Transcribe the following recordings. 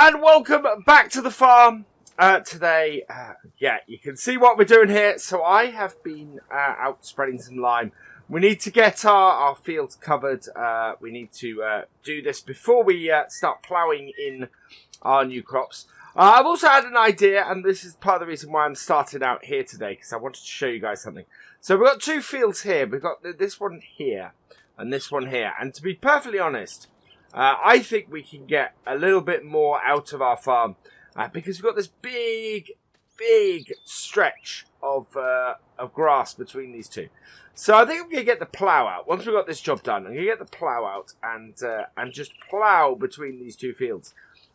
And welcome back to the farm. Today, yeah, you can see what we're doing here. So I have been out spreading some lime. We need to get our fields covered. We need to do this before we start ploughing in our new crops. I've also had an idea, and this is part of the reason why I'm starting out here today, because I wanted to show you guys something. So we've got two fields here. We've got this one here and this one here. And to be perfectly honest, I think we can get a little bit more out of our farm because we've got this big stretch of grass between these two. So I think I'm going to get the plough out. Once we've got this job done, I'm going to get the plough out and just plough between these two fields.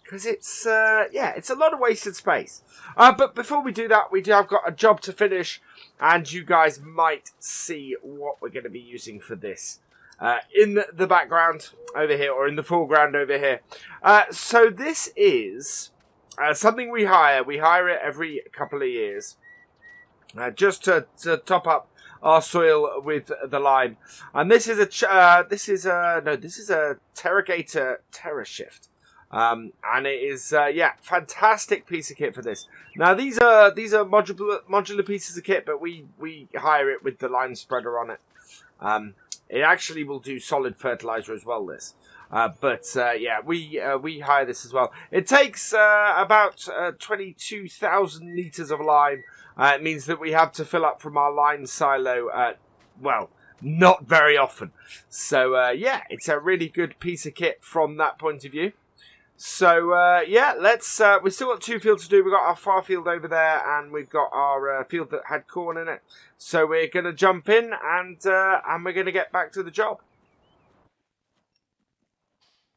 Because it's, yeah, it's a lot of wasted space. But before we do that, I've got a job to finish. And you guys might see what we're going to be using for this. In the background over here, or in the foreground over here. So this is something we hire. We hire it every couple of years. Just to top up our soil with the lime. And this is a Terragator Terra Shift. And it is yeah, fantastic piece of kit for this. Now these are modular pieces of kit, but we hire it with the lime spreader on it. It actually will do solid fertilizer as well, this. Yeah, we hire this as well. It takes about 22,000 litres of lime. It means that we have to fill up from our lime silo, well, not very often. So, yeah, it's a really good piece of kit from that point of view. So, yeah, let's, we've still got two fields to do. We've got our far field over there, and we've got our field that had corn in it. So we're going to jump in, and we're going to get back to the job.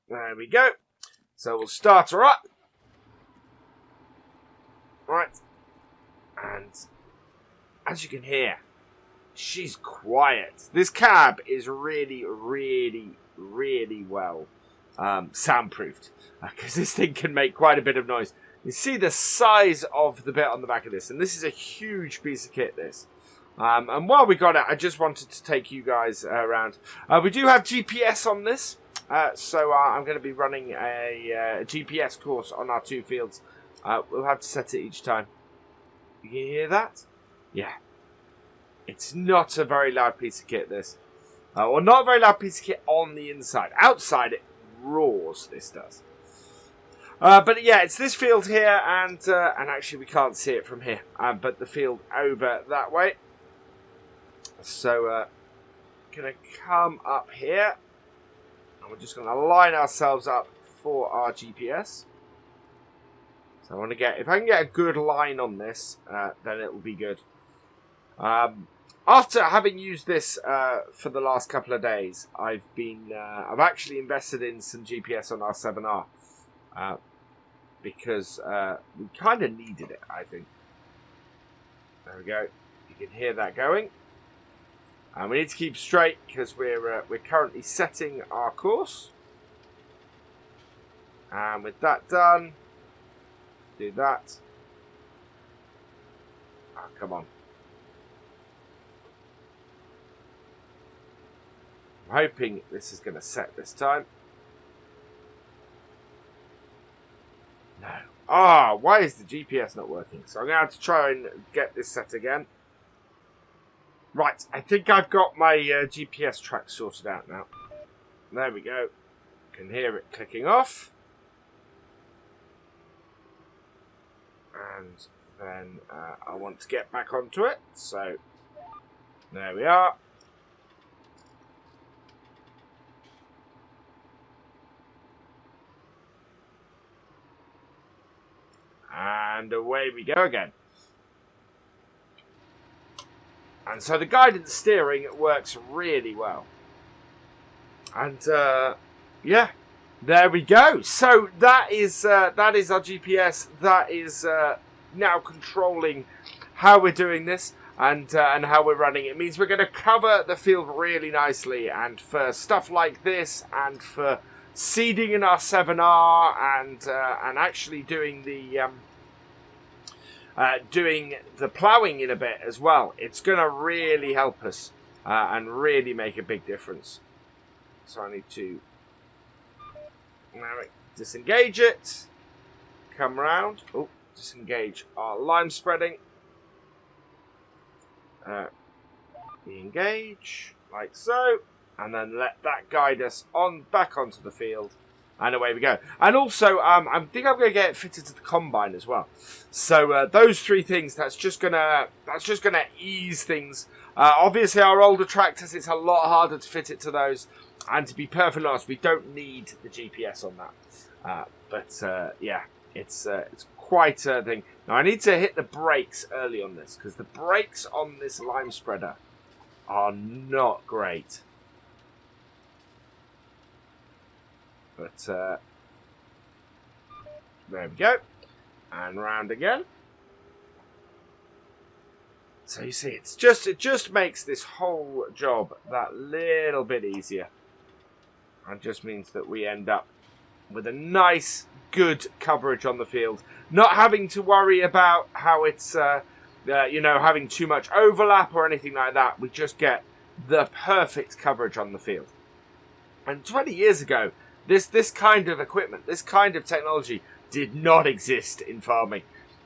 There we go. So we'll start her up. Right. And as you can hear, she's quiet. This cab is really well soundproofed, because this thing can make quite a bit of noise. You see the size of the bit on the back of this, and this is a huge piece of kit, this. And while we got it, I just wanted to take you guys around. We do have GPS on this, so I'm going to be running a GPS course on our two fields. We'll have to set it each time. You can hear that? Yeah. It's not a very loud piece of kit, this. Or not a very loud piece of kit on the inside. Outside, it roars, this does. But yeah, it's this field here, and actually we can't see it from here, but the field over that way. So, gonna come up here, and we're just gonna line ourselves up for our GPS. So I want to get, if I can get a good line on this, then it will be good. After having used this for the last couple of days, I've actually invested in some GPS on our 7R. Because we kind of needed it, I think. There we go. You can hear that going. And we need to keep straight because we're currently setting our course. And with that done, do that. Oh, come on. I'm hoping this is going to set this time. No. Ah, why is the GPS not working? So I'm going to have to try and get this set again. Right, I think I've got my GPS track sorted out now. There we go. You can hear it clicking off. And then I want to get back onto it. So, there we are. And away we go again. And so the guidance steering works really well. And yeah, there we go. So that is our GPS. That is now controlling how we're doing this and how we're running. It means we're going to cover the field really nicely. And for stuff like this, and for seeding in our 7R, and actually doing the ploughing in a bit as well. It's going to really help us and really make a big difference. So I need to disengage it. come round. Oh, disengage our lime spreading. Engage, like so. And then let that guide us on back onto the field. And away we go. And also, I think I'm going to get it fitted to the combine as well. So those three things, that's just gonna ease things. Obviously, our older tractors, it's a lot harder to fit it to those. And to be perfectly honest, we don't need the GPS on that. Yeah, it's quite a thing. Now I need to hit the brakes early on this because the brakes on this lime spreader are not great. But there we go, and round again. So you see, it just makes this whole job that little bit easier, and just means that we end up with a nice, good coverage on the field, not having to worry about how it's having too much overlap or anything like that. We just get the perfect coverage on the field. And 20 years ago, this kind of equipment, this kind of technology did not exist in farming.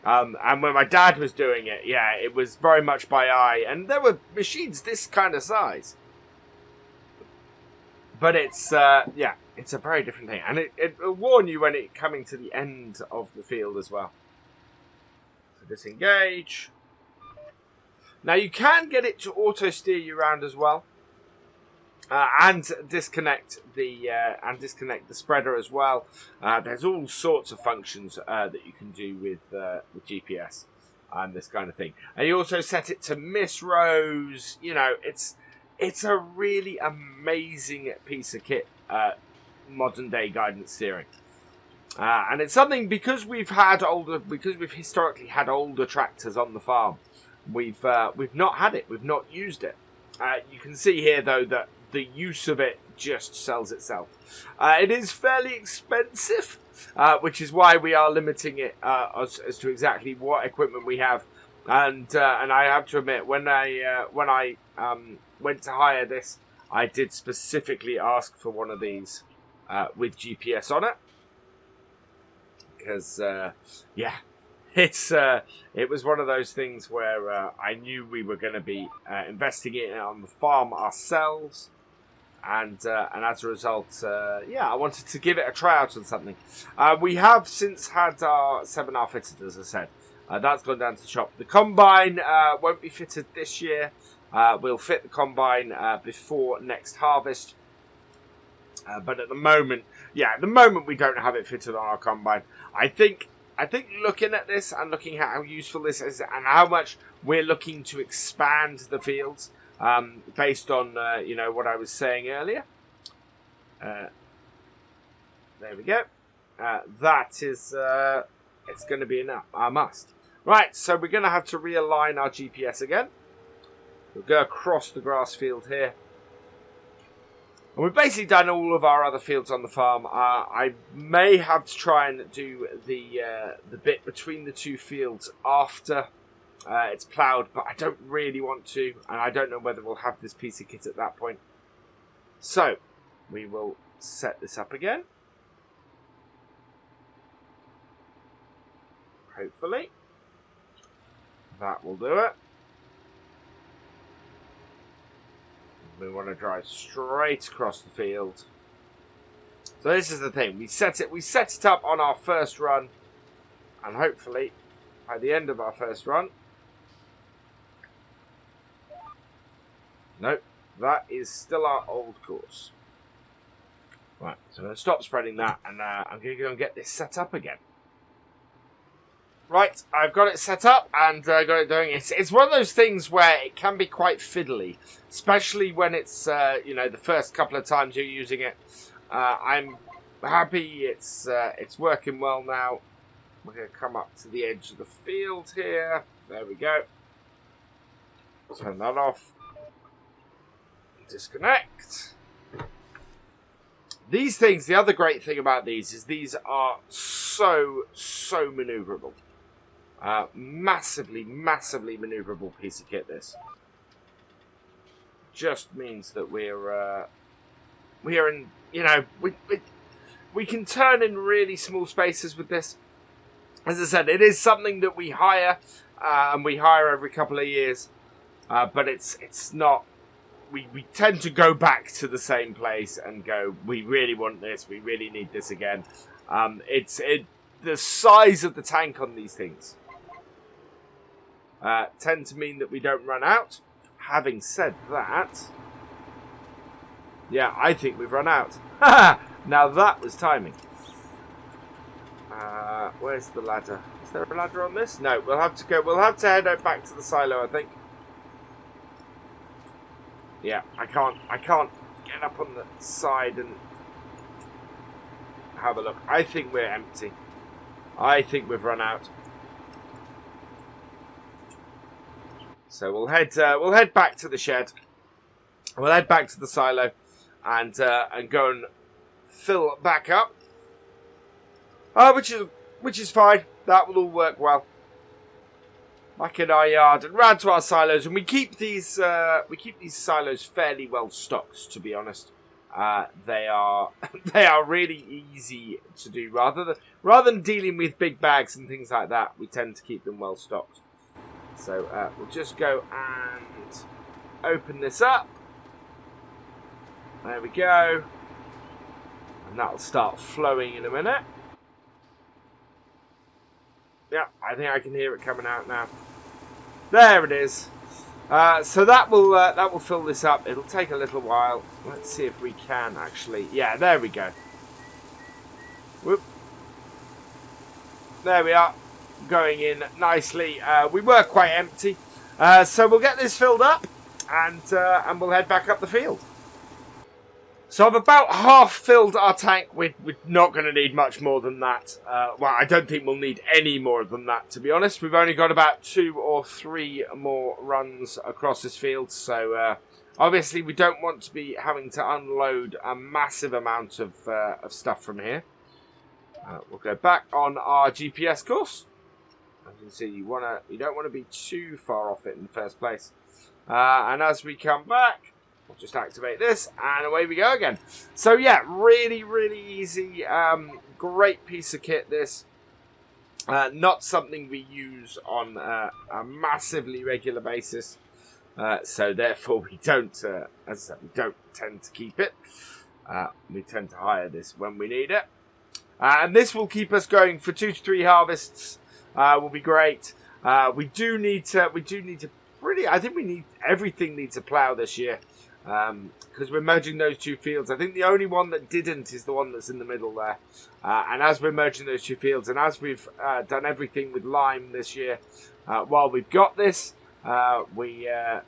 And when my dad was doing it, yeah, it was very much by eye. And there were machines this kind of size. But it's a very different thing. And it will warn you when it's coming to the end of the field as well. So disengage. Now you can get it to auto steer you around as well. And disconnect the spreader as well. There's all sorts of functions that you can do with GPS and this kind of thing. And you also set it to miss rows. You know, it's a really amazing piece of kit. Modern day guidance steering, and it's something because we've historically had older tractors on the farm. We've not had it. We've not used it. You can see here though that the use of it just sells itself. It is fairly expensive, which is why we are limiting it as to exactly what equipment we have. And I have to admit, when I went to hire this, I did specifically ask for one of these with GPS on it, because it was one of those things where I knew we were going to be investing it on the farm ourselves. And as a result, I wanted to give it a try out on something. We have since had our 7R fitted, as I said. That's gone down to the shop. The combine won't be fitted this year. We'll fit the combine before next harvest. But at the moment, we don't have it fitted on our combine. I think looking at this and looking at how useful this is and how much we're looking to expand the fields, based on what I was saying earlier. There we go. That is it's going to be a must. Right, so we're going to have to realign our GPS again. We'll go across the grass field here. And we've basically done all of our other fields on the farm. I may have to try and do the bit between the two fields after it's ploughed, but I don't really want to, and I don't know whether we'll have this piece of kit at that point. So, we will set this up again. Hopefully. That will do it. We want to drive straight across the field. So this is the thing. We set it up on our first run, and hopefully by the end of our first run. Nope, that is still our old course. Right, so I'm going to stop spreading that, and I'm going to go and get this set up again. Right, I've got it set up and got it doing. It's one of those things where it can be quite fiddly, especially when it's the first couple of times you're using it. I'm happy it's working well now. We're going to come up to the edge of the field here. There we go. Turn that off. Disconnect. These things, the other great thing about these is these are so maneuverable. Massively maneuverable piece of kit. This just means that we are in, we can turn in really small spaces with this. As I said, it is something that we hire, and we hire every couple of years. But it's not. We tend to go back to the same place and go, we really want this, we really need this again. The size of the tank on these things tend to mean that we don't run out. Having said that, yeah, I think we've run out. Now that was timing. Where's the ladder? Is there a ladder on this? No, we'll have to go. We'll have to head out back to the silo, I think. Yeah, I can't get up on the side and have a look. I think we're empty. I think we've run out. So we'll head back to the shed. We'll head back to the silo and go and fill back up. Which is fine. That will all work well. Back in our yard and round to our silos, and we keep these silos fairly well stocked. To be honest, they are really easy to do. Rather than dealing with big bags and things like that, we tend to keep them well stocked. So we'll just go and open this up. There we go, and that'll start flowing in a minute. Yeah, I think I can hear it coming out now. There it is. So that will fill this up. It'll take a little while. Let's see if we can actually. Yeah, there we go. Whoop. There we are. Going in nicely. We were quite empty. So we'll get this filled up and we'll head back up the field. So I've about half filled our tank. We're not going to need much more than that. Well, I don't think we'll need any more than that, to be honest. We've only got about 2 or 3 more runs across this field. So obviously we don't want to be having to unload a massive amount of stuff from here. We'll go back on our GPS course. As you can see, you don't want to be too far off it in the first place. And as we come back, we'll just activate this, and away we go again. So yeah, really, really easy. Great piece of kit, this. Not something we use on a massively regular basis. So therefore, we don't, as I said, we don't tend to keep it. We tend to hire this when we need it. And this will keep us going for 2 to 3 harvests. Will be great. I think everything needs a plow this year. Because we're merging those 2 fields. I think the only one that didn't is the one that's in the middle there. And as we're merging those 2 fields, and as we've done everything with lime this year, while we've got this, we've got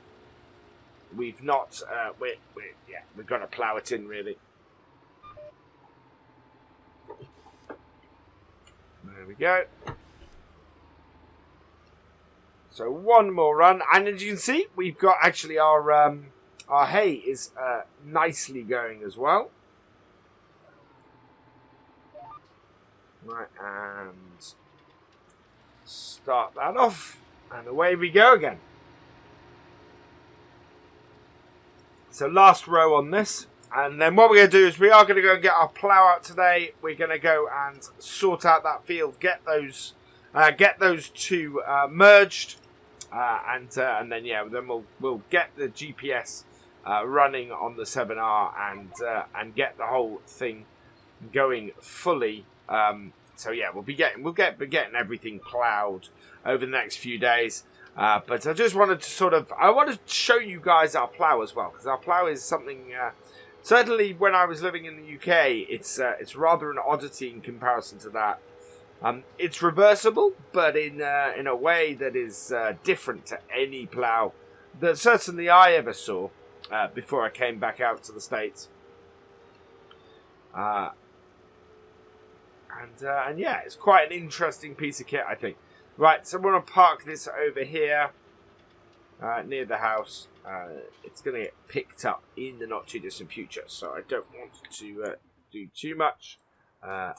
to plough it in really. There we go. So 1 more run, and as you can see, we've got actually our hay is nicely going as well. Right, and start that off, and away we go again. So last row on this, and then what we're going to do is we are going to go and get our plough out today. We're going to go and sort out that field, get those 2 merged, and then yeah, then we'll get the GPS running on the 7R and get the whole thing going fully. So yeah, we'll be getting everything ploughed over the next few days. But I just wanted to I want to show you guys our plough as well, because our plough is something. Certainly, when I was living in the UK, it's rather an oddity in comparison to that. It's reversible, but in a way that is different to any plough that certainly I ever saw before I came back out to the States. And yeah, it's quite an interesting piece of kit, I think. Right, so I'm going to park this over here near the house. It's going to get picked up in the not too distant future, so I don't want to do too much.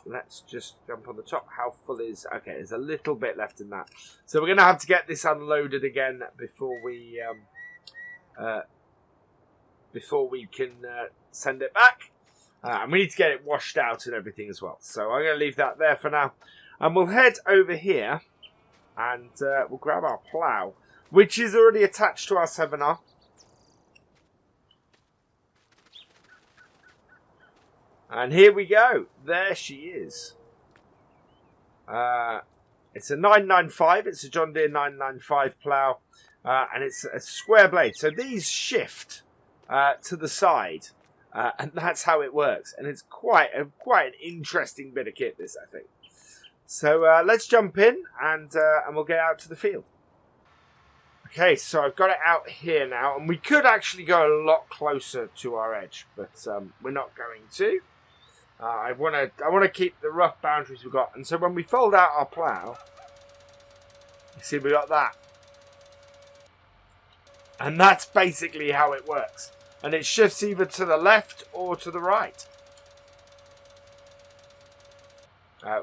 Let's just jump on the top. How full is... Okay, there's a little bit left in that. So we're going to have to get this unloaded again before we can send it back. And we need to get it washed out and everything as well. So I'm going to leave that there for now. And we'll head over here and we'll grab our plow, which is already attached to our 7R. And here we go. There she is. It's a 995. It's a John Deere 995 plow. And it's a square blade. So these shift to the side. And that's how it works. And it's quite an interesting bit of kit, this, I think. So let's jump in and we'll get out to the field. Okay, so I've got it out here now. And we could actually go a lot closer to our edge. But we're not going to. I want to keep the rough boundaries we've got. And so when we fold out our plow, you see we got that. And that's basically how it works. And it shifts either to the left or to the right.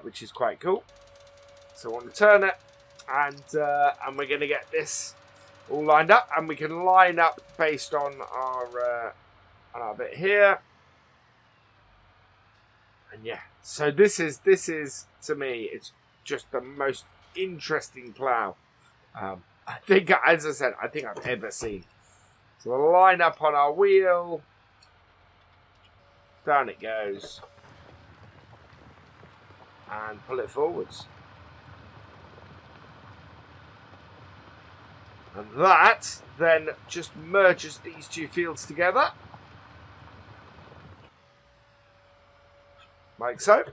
Which is quite cool. So I want to turn it. And we're going to get this all lined up. And we can line up based on our bit here. And yeah, so this is to me, it's just the most interesting plow. I think, as I said, I've ever seen. So we'll line up on our wheel. Down it goes. And pull it forwards. And that then just merges these two fields together. Like so.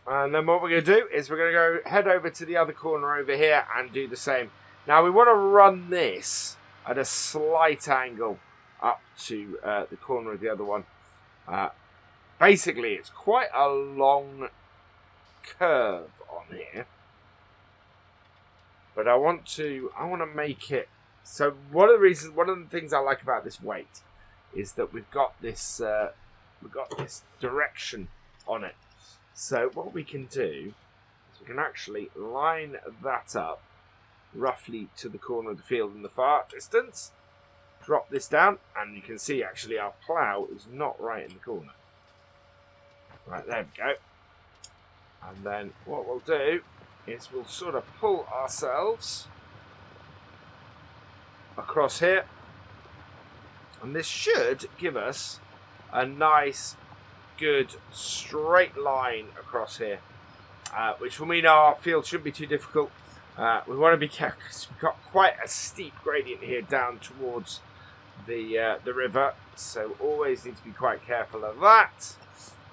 And then what we're going to do is we're going to go head over to the other corner over here and do the same. Now we want to run this at a slight angle up to the corner of the other one. Basically, it's quite a long curve on here. But I want to make it. So one of the things I like about this weight is that we've got this direction on it. So what we can do is we can actually line that up roughly to the corner of the field in the far distance. Drop this down and you can see actually our plough is not right in the corner. Right, there we go. And then what we'll do is we'll sort of pull ourselves across here. And this should give us a nice good straight line across here, which will mean our field shouldn't be too difficult. We want to be careful because we've got quite a steep gradient here down towards the river, so always need to be quite careful of that.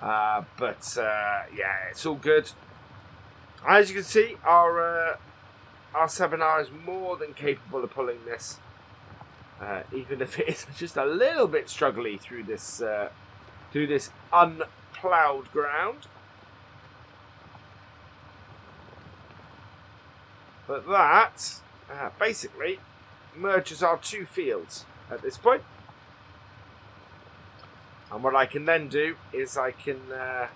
Yeah, it's all good. As you can see, our 7R is more than capable of pulling this, even if it is just a little bit struggly through this unploughed ground. But that basically merges our two fields at this point. And what I can then do is I can... right,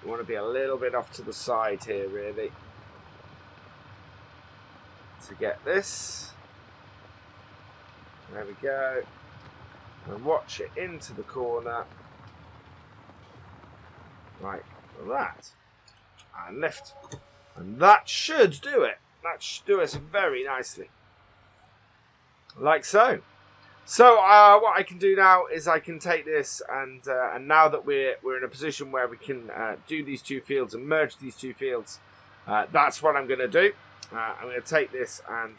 we want to be a little bit off to the side here, really, to get this. There we go. And watch it into the corner. Right, like that. And lift. And that should do it. That should do us very nicely. Like so. So what I can do now is I can take this and now that we're in a position where we can do these two fields and merge these two fields, that's what I'm going to do. I'm going to take this and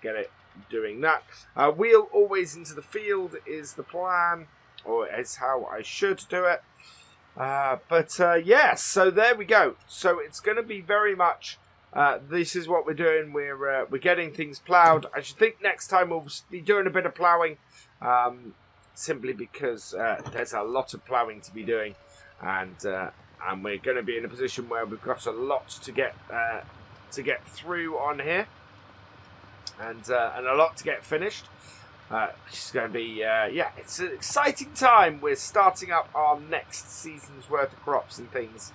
get it doing that. Wheel always into the field is the plan, or is how I should do it. Yeah, so there we go. So it's going to be very much this is what we're doing. We're getting things ploughed. I should think next time we'll be doing a bit of ploughing, simply because there's a lot of ploughing to be doing, and we're going to be in a position where we've got a lot to get through on here, and a lot to get finished. It's going to be yeah, it's an exciting time. We're starting up our next season's worth of crops and things,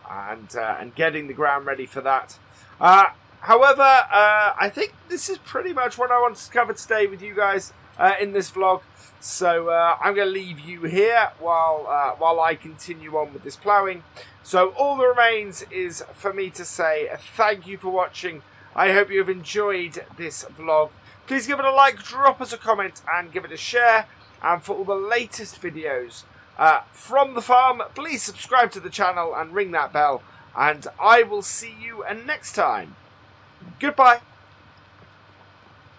and getting the ground ready for that. However, I think this is pretty much what I wanted to cover today with you guys. in this vlog. So I'm going to leave you here while I continue on with this ploughing. So all that remains is for me to say thank you for watching. I hope you have enjoyed this vlog. Please give it a like, drop us a comment, and give it a share. And for all the latest videos from the farm, please subscribe to the channel and ring that bell. And I will see you next time. Goodbye.